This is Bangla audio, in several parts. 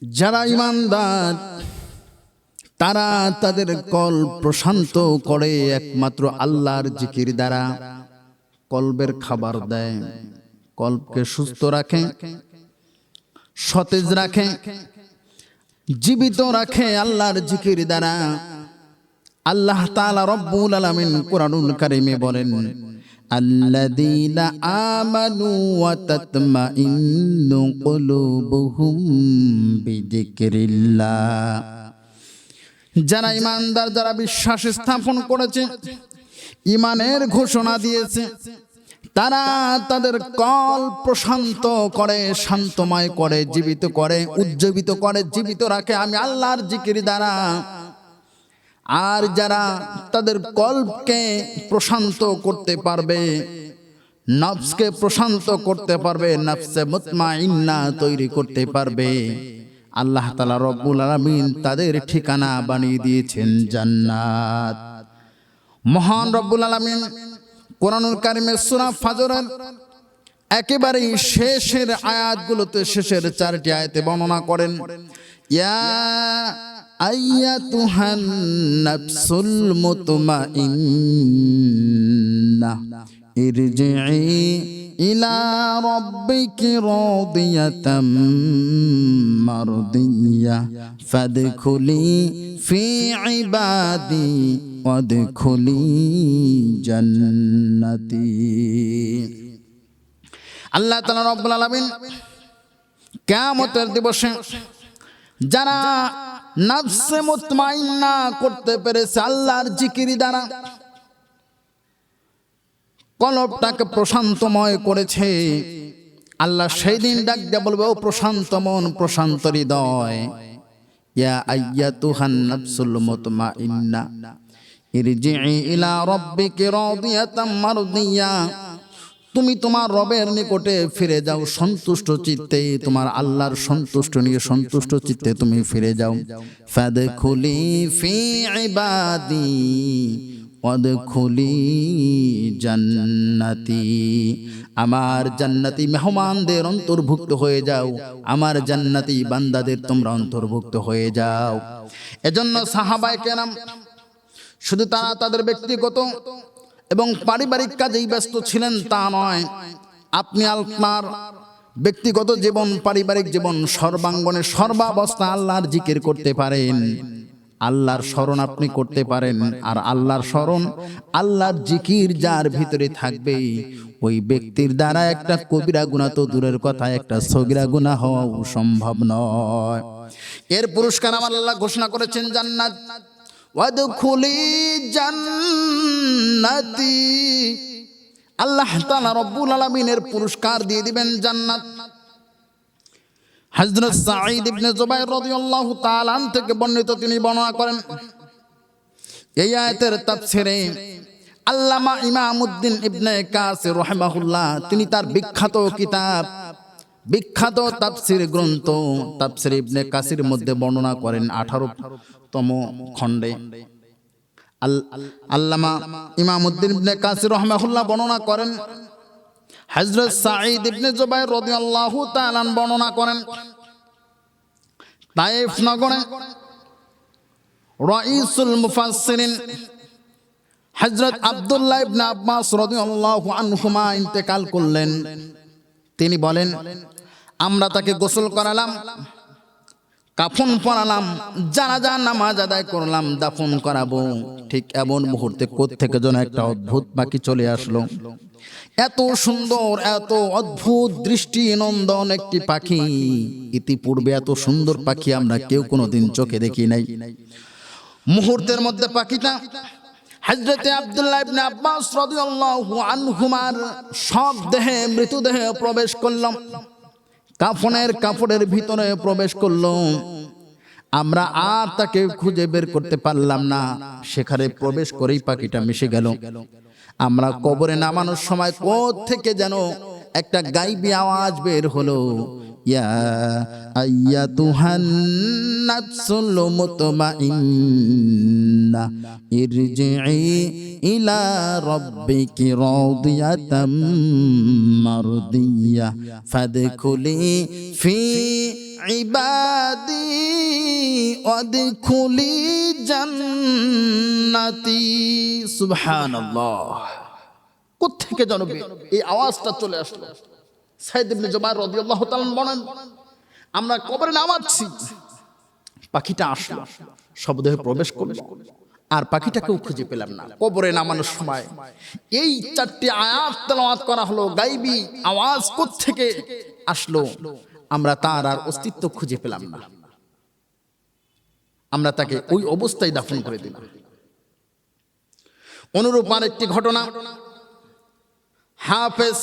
যারা ঈমানদার তারা তাদের কল্ব প্রশান্ত করে একমাত্র আল্লাহর জিকির দ্বারা। কলবের খাবার দেয়, কলবকে সুস্থ রাখে, সতেজ রাখে, জীবিত রাখে আল্লাহর জিকির দ্বারা। আল্লাহ তাআলা রব্বুল আলামিন কুরআনুল কারীমে বলেন, আল্লাযীনা আমানু ওয়া তাতমাইন্নু কুলুবুহুম বিযিকরিল্লাহ। যারা ঈমানদার, যারা বিশ্বাস স্থাপন করেছে, ঈমানের ঘোষণা দিয়েছে, তারা তাদের কল্প প্রশান্ত করে, শান্তময় করে, জীবিত করে, উজ্জীবিত করে, জীবিত রাখে আমি আল্লাহর জিকির দ্বারা। আর যারা তাদের কল্পকে প্রশান্ত করতে পারবে, নফসকে প্রশান্ত করতে পারবে, নফসে মুতমাইন্না তৈরি করতে পারবে, আল্লাহ তাআলা রব্বুল আলামিন তাদের ঠিকানা বানিয়ে দিয়েছেন জান্নাত। মহান রব্বুল আলামিন কোরআনুল কারীমে সূরা ফাজরের একেবারে শেষের আয়াতগুলোতে, শেষের 4টি আয়াতে বর্ণনা করেন, ইয়া আইয়াতুহান নাফসুল মুতমাইন্নাহ ইরজিই ইলা রাব্বিকি রাদিয়াতাম মারদিয়াহ ফাদখুলি ফি ইবাদি ওয়াদখুলি জান্নাতি। আল্লাহ তাআলা রব্বুল আলামিন কিয়ামতের দিবসে যারা নফসে মুতমাইন্না করতে পেরেছে আল্লাহর জিকির দ্বারা, কলবটাকে প্রশান্তময় করেছে, আল্লাহ সেই দিন ডাক দিয়ে বলবে, ও প্রশান্ত মন, প্রশান্ত হৃদয়, ইয়া আইয়াতুহান নাফসুল মুতমাইন্না ইরজিই ইলা রাব্বিকি রাদিয়াতাম মারদিয়া। তুমি তোমার রবের নিকটে ফিরে যাও সন্তুষ্ট চিত্তে, তোমার আল্লাহর সন্তুষ্ট নিয়ে সন্তুষ্ট চিত্তে তুমি ফিরে যাও। ফাদখুলি ফি ইবাদি ওয়াদখুলি জান্নাতি। আমার জান্নাতি মেহমানদের অন্তর্ভুক্ত হয়ে যাও, আমার জান্নাতি বান্দাদের তোমরা অন্তর্ভুক্ত হয়ে যাও। এজন্য সাহাবায়ে কেরাম শুধু তারা তাদের ব্যক্তিগত এবং পারিবারিক কাজেই ব্যস্ত ছিলেন তা নয়, আপনি আপনার ব্যক্তিগত জীবন, পারিবারিক জীবন, সর্বাঙ্গনে সর্বাবস্থা আল্লাহর জিকির করতে পারেন, আল্লাহর স্মরণ আপনি করতে পারেন। আর আল্লাহর স্মরণ, আল্লাহর জিকির যার ভিতরে থাকবে, ওই ব্যক্তির দ্বারা একটা কবিরা গুনাহ তো দূরের কথা, একটা সগীরা গুনাহ হওয়া সম্ভব নয়। এর পুরস্কার আমার আল্লাহ ঘোষণা করেছেন জান্নাত। ওয়াদখুলি জান্নাতি, আল্লাহ তাআলা রব্বুল আলামিনের পুরস্কার দিয়ে দিবেন জান্নাত। হযরত সাঈদ ইবনে জুবাইর রাদিয়াল্লাহু তাআলা আন থেকে বর্ণিত, তিনি বর্ণনা করেন, এই আয়াতের তাফসীরে আল্লামা ইমামউদ্দিন ইবনে কাসির রাহিমাহুল্লাহ তিনি তার বিখ্যাত কিতাব, বিখ্যাত তাফসীর গ্রন্থ তাফসীর ইবনে কাসির মধ্যে বর্ণনা করেন 18তম খণ্ডে। আল্লামা ইমামউদ্দিন ইবনে কাসির রাহিমাহুল্লাহ বর্ণনা করেন, হযরত সাঈদ ইবনে জুবাইর রাদিয়াল্লাহু তাআলা বর্ণনা করেন, তায়েফ নগরে রাইসুল মুফাসসিরিন হযরত আব্দুল্লাহ ইবনে আব্বাস রাদিয়াল্লাহু আনহুমা ইন্তেকাল করলেন। তিনি বলেন, আমরা তাকে গোসল করালাম, কাফন পরালাম, জানাজা নামাজ আদায় করলাম, দাফন করাবো। ঠিক এমন মুহূর্তে কোত্থেকে যেন একটা অদ্ভুত পাখি চলে আসলো। এত সুন্দর, এত অদ্ভুত দৃষ্টি নন্দন একটি পাখি, ইতিপূর্বে এত সুন্দর পাখি আমরা কেউ কোনোদিন চোখে দেখি নাই। মুহূর্তের মধ্যে পাখিটা হযরতে আব্দুল্লাহ ইবনে আব্বাস রাদিয়াল্লাহু আনহুমার সব দেহে, মৃতদেহে প্রবেশ করলাম, কাফনের কাপড়ের ভিতরে প্রবেশ করলো। আমরা আর তাকে খুঁজে বের করতে পারলাম না, সেখানে প্রবেশ করেই পাখিটা মিশে গেল। আমরা কবরে নামানোর সময় কোত্থেকে যেন একটা গাইবী আওয়াজ বের হলো, ইয়া আইয়াতুহান নাফসুল মুতমাইন্না ইরজিই ইলা রাব্বিকি রাদিয়াতাম মারদিয়া ফাদখুলি ফি ইবাদি ওয়াদখুলি জান্নাতি। সুবহানাল্লাহ। কোত্থেকে জানবে এই আওয়াজটা চলে আসলো? সাইদ ইবনে জুবাইর রাদিয়াল্লাহু তাআলা বলেন, আমরা কবরে নামাচ্ছি, পাখিটা আসলো, শবদেহে প্রবেশ করলো, আর পাখিটাকেও খুঁজে পেলাম না। কবরে নামানোর সময় এই চারটি আয়াত তেলাওয়াত করা হলো, গায়বী আওয়াজ কোত্থেকে আসলো? আমরা তার আর অস্তিত্ব খুঁজে পেলাম না, আমরা তাকে ওই অবস্থায় দাফন করে দিলাম। অনুরূপ আরেকটি ঘটনা হাফেজ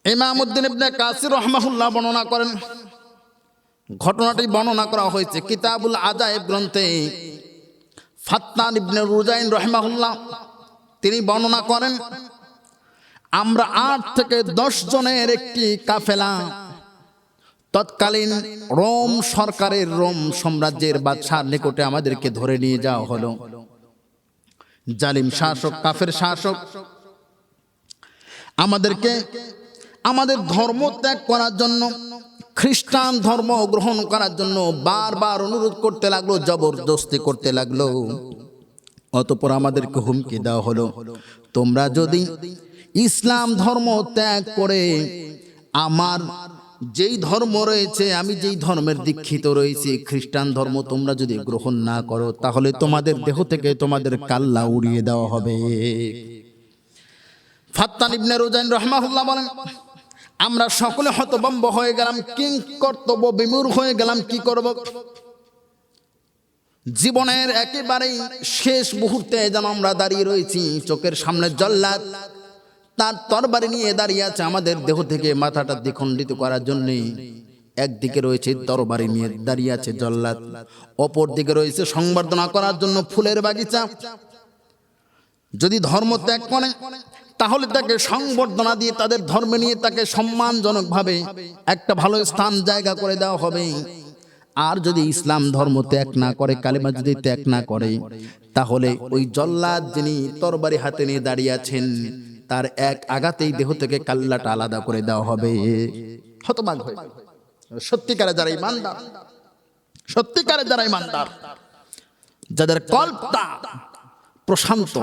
ইমামউদ্দিন ইবনে কাসির রাহমাহুল্লাহ বর্ণনা করেন। ঘটনাটি বর্ণনা করা হয়েছে কিতাবুল আজায়েব গ্রন্থে। ফাত্তান ইবনে রুজাইন রাহমাহুল্লাহ তিনি বর্ণনা করেন, আমরা 8 থেকে 10 জনের একটি কাফেলা তৎকালীন রোম সরকারের, রোম সাম্রাজ্যের বাদশার নিকটে আমাদেরকে ধরে নিয়ে যাওয়া হলো। জালিম শাসক, কাফের শাসক আমাদেরকে আমাদের ধর্ম ত্যাগ করার জন্য, খ্রিস্টান ধর্ম গ্রহণ করার জন্য বারবার অনুরোধ করতে লাগলো, জবরদস্তি করতে লাগলো। অতঃপর আমাদেরকে হুমকি দেওয়া হলো, তোমরা যদি ইসলাম ধর্ম ত্যাগ করে আমার যেই ধর্ম রয়েছে, আমি যেই ধর্মের দীক্ষিত রয়েছি, খ্রিস্টান ধর্ম তোমরা যদি গ্রহণ না করো, তাহলে তোমাদের দেহ থেকে তোমাদের কাল্লা উড়িয়ে দেওয়া হবে। ফাত্তান ইবনে রুজাইন রাহমাহুল্লাহ বলেন, আমরা সকলে হতভম্ব হয়ে গেলাম, কি কর্তব্য বিমূঢ় হয়ে গেলাম, কি করব। জীবনের একেবারেই শেষ মুহূর্তে যেন আমরা দাঁড়িয়ে রয়েছি, চোখের সামনে জল্লাদ তার তরবারি নিয়ে দাঁড়িয়ে আছে আমাদের দেহ থেকে মাথাটা দ্বিখণ্ডিত করার জন্য। একদিকে রয়েছে তরবারি নিয়ে দাঁড়িয়ে আছে জল্লাদ, অপর দিকে রয়েছে সংবর্ধনা করার জন্য ফুলের বাগিচা। যদি ধর্ম ত্যাগ করে তাহলে তাকে সংবর্ধনা দিয়ে তাদের ধর্মে নিয়ে তাকে সম্মানজনকভাবে একটা ভালো স্থান জায়গা করে দেওয়া হবে। আর যদি ইসলাম ধর্ম ত্যাগ না করে, কালেমা যদি ত্যাগ না করে, তাহলে ওই জল্লাদ যিনি তরবারি হাতে নিয়ে দাঁড়িয়ে আছেন তার এক আঘাতেই দেহ থেকে কাল্লাটা আলাদা করে দেওয়া হবে। হতবাক হয়ে সত্যিকারে যারা ইমানদার, সত্যিকারে যারা ইমানদার, যাদের কল্পটা প্রশান্ত,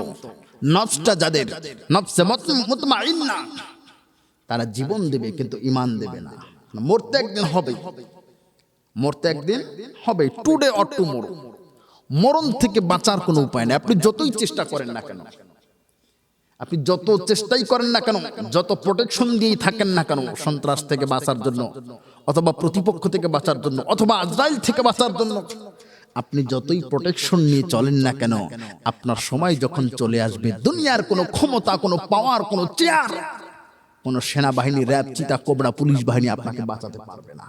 নফসটা যাদের নফসে মুতমাইন্না, তারা জীবন দেবে কিন্তু ঈমান দেবে না। মরতে একদিন হবে, মরতে একদিন হবে, টুডে অর টুমরো। মরণ থেকে বাঁচার কোনো উপায় নেই। আপনি যতই চেষ্টা করেন না কেন, আপনি যত চেষ্টাই করেন না কেন, যত প্রোটেকশন দিয়েই থাকেন না কেন সন্ত্রাস থেকে বাঁচার জন্য, অথবা প্রতিপক্ষ থেকে বাঁচার জন্য, অথবা আজরাইল থেকে বাঁচার জন্য, আপনি যতই প্রোটেকশন নিয়ে চলেন না কেন, আপনার সময় যখন চলে আসবে, দুনিয়ার কোনো ক্ষমতা, কোনো পাওয়ার, কোনো চেয়ার, কোনো সেনাবাহিনী, র্যাব, চিতা, কোবরা, পুলিশ বাহিনী আপনাকে বাঁচাতে পারবে না।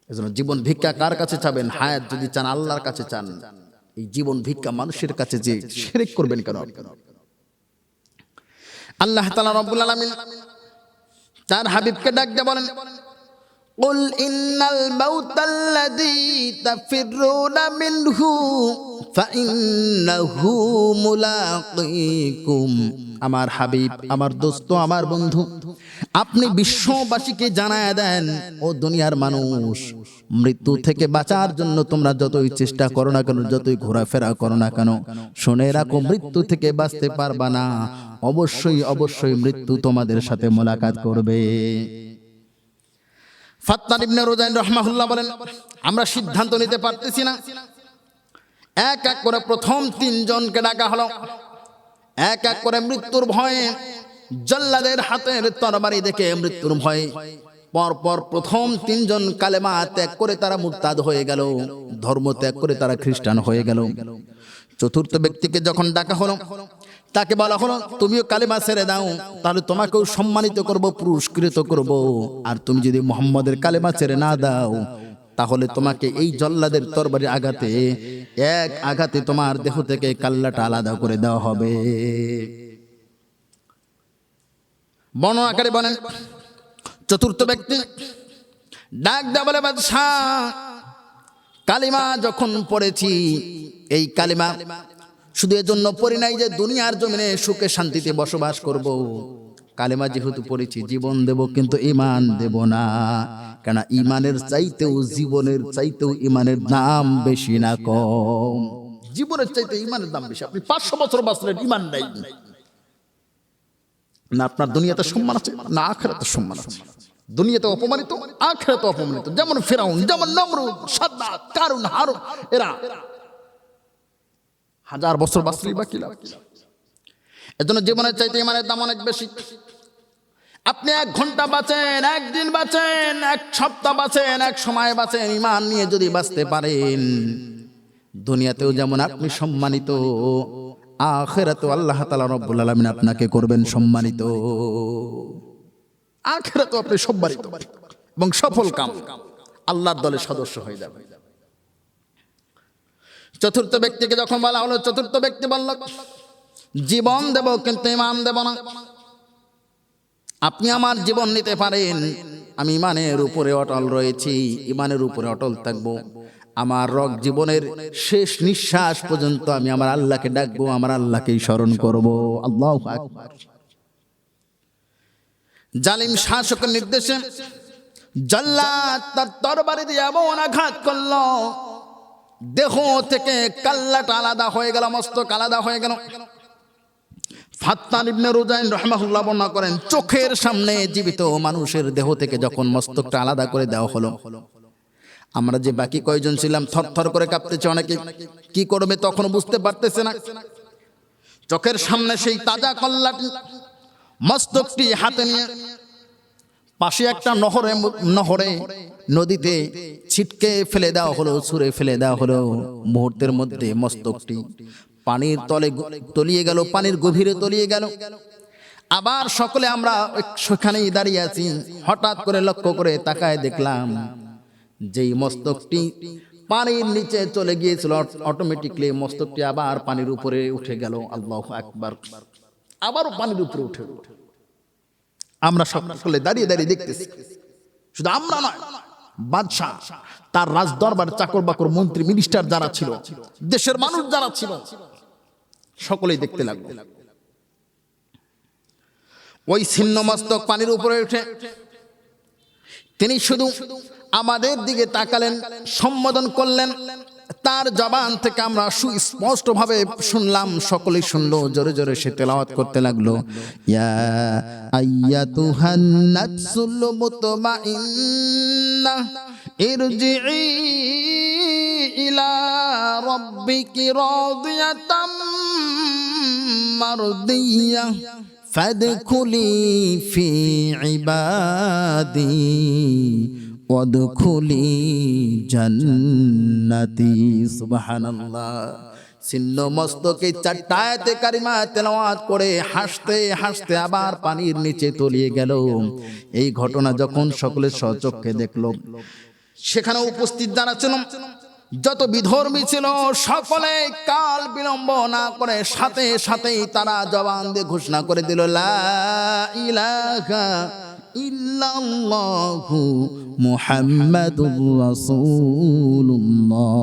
এজন্য জীবন ভিক্ষা কার কাছে চাবেন? হায়াত যদি চান আল্লাহর কাছে চান। এই জীবন ভিক্ষা মানুষের কাছে যে শিরক করবেন কেন? আল্লাহ তাআলা রব্বুল আলামিন তার হাবিবকে ডাক দিয়ে বলেন, কুল ইন্নাল মাউতাল্লাযী তাফিরুনা মিনহু ফাইন্নাহু মুলাকীকুম। আমার হাবিব, আমার দোস্ত, আমার বন্ধু, আপনি বিশ্ববাসীকে জানায় দেন, ও দুনিয়ার মানুষ, মৃত্যু থেকে বাঁচার জন্য তোমরা যতই চেষ্টা করো না কেন, যতই ঘোরাফেরা করো না কেন, শুনে রাখো মৃত্যু থেকে বাঁচতে পারবা না। অবশ্যই অবশ্যই মৃত্যু তোমাদের সাথে মোলাকাত করবে। ফাত্তান ইবনে রুজাইন রাহমাহুল্লাহ বলেন, আমরা সিদ্ধান্ত নিতে পারতেছি না। এক এক করে প্রথম 3 জনকে ডাকা হলো। এক এক করে মৃত্যুর ভয়ে, জল্লাদের হাতের তরবারি দেখে মৃত্যুর ভয়ে পরপর প্রথম 3 জন কালেমা ত্যাগ করে তারা মুরতাদ হয়ে গেল, ধর্ম ত্যাগ করে তারা খ্রিস্টান হয়ে গেল। চতুর্থ ব্যক্তিকে যখন ডাকা হলো, তাকে বলা হলো, তুমিও কালেমা ছেড়ে দাও, তাহলে তোমাকেও সম্মানিত করব, পুরস্কৃত করব। আর তুমি যদি মুহাম্মদের কালেমা ছেড়ে না দাও, তাহলে তোমাকে এই জল্লাদের তরবারি আঘাতে, এক আঘাতে তোমার দেহ থেকে কাল্লাটা আলাদা করে দেওয়া হবে। বর্ণনাকারী বলেন, চতুর্থ ব্যক্তি ডাক দেয়া বলে, বাদশাহ, কালিমা যখন পড়েছি, এই কালিমা শুধু এজন্য পড়ি নাই যে দুনিয়ার জমিনে সুখে শান্তিতে বসবাস করব। কালেমা যেহেতু পড়েছি জীবন দেব কিন্তু ঈমান দেব না, কেন ঈমানের চাইতেও জীবনের চাইতেও ঈমানের দাম বেশি না কম। জীবনের চাইতে ঈমানের দাম বেশি। আপনি 500 বছর বাঁচলেন, ঈমান নাই না, আপনার দুনিয়াতে সম্মান আছে না আখিরাতে সম্মান আছে। দুনিয়াতে অপমানিত, আখিরাতে অপমানিত। যেমন ফিরাউন, যেমন নমরুদ, সাদ্দাত, কারুন, হারুন, এরা 1000 বছর বাঁচলেই বা কি লাভ? এজন্য জীবনের চাইতে ঈমানের দাম অনেক বেশি। আপনি 1 ঘন্টা বাঁচেন, 1 দিন বাঁচেন, 1 সপ্তাহ বাঁচেন, 1 সময় বাঁচেন, ঈমান নিয়ে যদি বাঁচতে পারেন, দুনিয়াতেও যেমন আপনি সম্মানিত, আখিরাতেও আল্লাহ তাআলা রব্বুল আলামিন আপনাকে করবেন সম্মানিত। আখিরাতেও আপনি সম্মানিত এবং সফল কাম, আল্লাহর দলের সদস্য হয়ে যাবেন। চতুর্থ ব্যক্তিকে যখন বলা হলো, চতুর্থ ব্যক্তি বলল জীবন দেব কিন্তু ঈমান দেব না। আপনি আমার জীবন নিতে পারেন, আমি ঈমানের উপরে অটল রয়েছি, ঈমানের উপরে অটল থাকব। আমার রগ জীবনের শেষ নিঃশ্বাস পর্যন্ত আমি আমার আল্লাহকে ডাকবো, আমার আল্লাহকেই স্মরণ করব। আল্লাহু আকবার। জালিম শাসকের নির্দেশে জাল্লাদ তার তরবারি দিয়ে এমন আঘাত করলো, দেহ থেকে কাল্লাটা আলাদা হয়ে গেল, মস্তক আলাদা হয়ে গেল। ফাত্তান ইবনে রুজাইন রাহিমাহুল্লাহ বর্ণনা করেন, চোখের সামনে জীবিত মানুষের দেহ থেকে যখন মস্তকটা আলাদা করে দেওয়া হলো, আমরা যে বাকি কয়জন ছিলাম থরথর করে কাঁপতেছে। অনেকে কি করবে তখন বুঝতে পারতেছে না। চোখের সামনে সেই তাজা কল্লাটি, মস্তকটি হাতে নিয়ে পাশে একটা নহরে নদীতে ছিটকে ফেলে দেওয়া হলো, ছুঁড়ে ফেলে দেওয়া হলো। মুহূর্তের মধ্যে মস্তকটি পানির তলে তলিয়ে গেল, পানির গভীরে তলিয়ে গেল। আবার সকলে আমরা সেখানেই দাঁড়িয়ে আছি। হঠাৎ করে লক্ষ্য করে তাকায় দেখলাম যেই মস্তকটি পানির নিচে চলে গিয়েছিল, অটোমেটিকলি মস্তকটি আবার পানির উপরে উঠে গেল। আল্লাহু আকবার। আবারও পানির উপরে উঠে গেল। আমরা সকলে দাঁড়িয়ে দাঁড়িয়ে দেখতেছি। শুধু আমরা নয়, বাদশাহ, তার রাজ দরবার, চাকর বাকর, মন্ত্রী, মিনিস্টার যারা ছিল, দেশের মানুষ যারা ছিল, সকলেই দেখতে লাগলো। ওই ছিন্ন মস্তক পানির উপরে উঠে তিনি শুধু আমাদের দিকে তাকালেন, সম্বোধন করলেন। তার জবান থেকে আমরা সুস্পষ্ট ভাবে শুনলাম, সকলেই শুনলো। জোরে জোরে সে তেলাওয়াত করতে লাগলো, ইয়া আইয়াতুহান নাফসুল মুতমাইন্নাহ ইরজিই ইলা রাব্বিকি রাদিয়াতাম মারদিয়াহ ফাদখুলি ফি ইবাদি ওয়াদখুলি জান্নাতি। সুবহানাল্লাহ। ছিন্ন মস্তকে 4টা আয়াতে কারিমা তেলাওয়াত করে হাসতে হাসতে আবার পানির নিচে তলিয়ে গেল। এই ঘটনা যখন সকলে স্বচক্ষে দেখলো, সেখানে উপস্থিত যারা ছিল, যত বিধর্মী ছিল, সকলে কাল বিলম্ব না করে সাথে সাথেই তারা জবান দিয়ে ঘোষণা করে দিল, লা ইলাহা ইল্লাল্লাহু মুহাম্মাদুর রাসূলুল্লাহ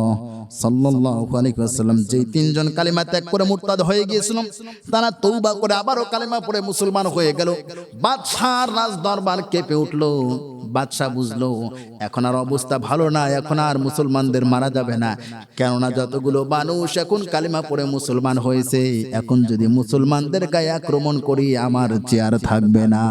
সাল্লাল্লাহু আলাইহি ওয়াসাল্লাম। যেই 3 জন কালিমা ত্যাগ করে মুরতাদ হয়ে গিয়েছিল, তারা তওবা করে আবারও কালিমা পড়ে মুসলমান হয়ে গেল। বাদশার রাজ দরবার কেঁপে উঠল। বাদশা বুঝলো এখন আর অবস্থা ভালো না, এখন আর মুসলমানদের মারা যাবে না। কেননা যতগুলো মানুষ এখন কালিমা পড়ে মুসলমান হয়েছে, এখন যদি মুসলমানদের গায়ে আক্রমণ করি আমার চেয়ার থাকবে না।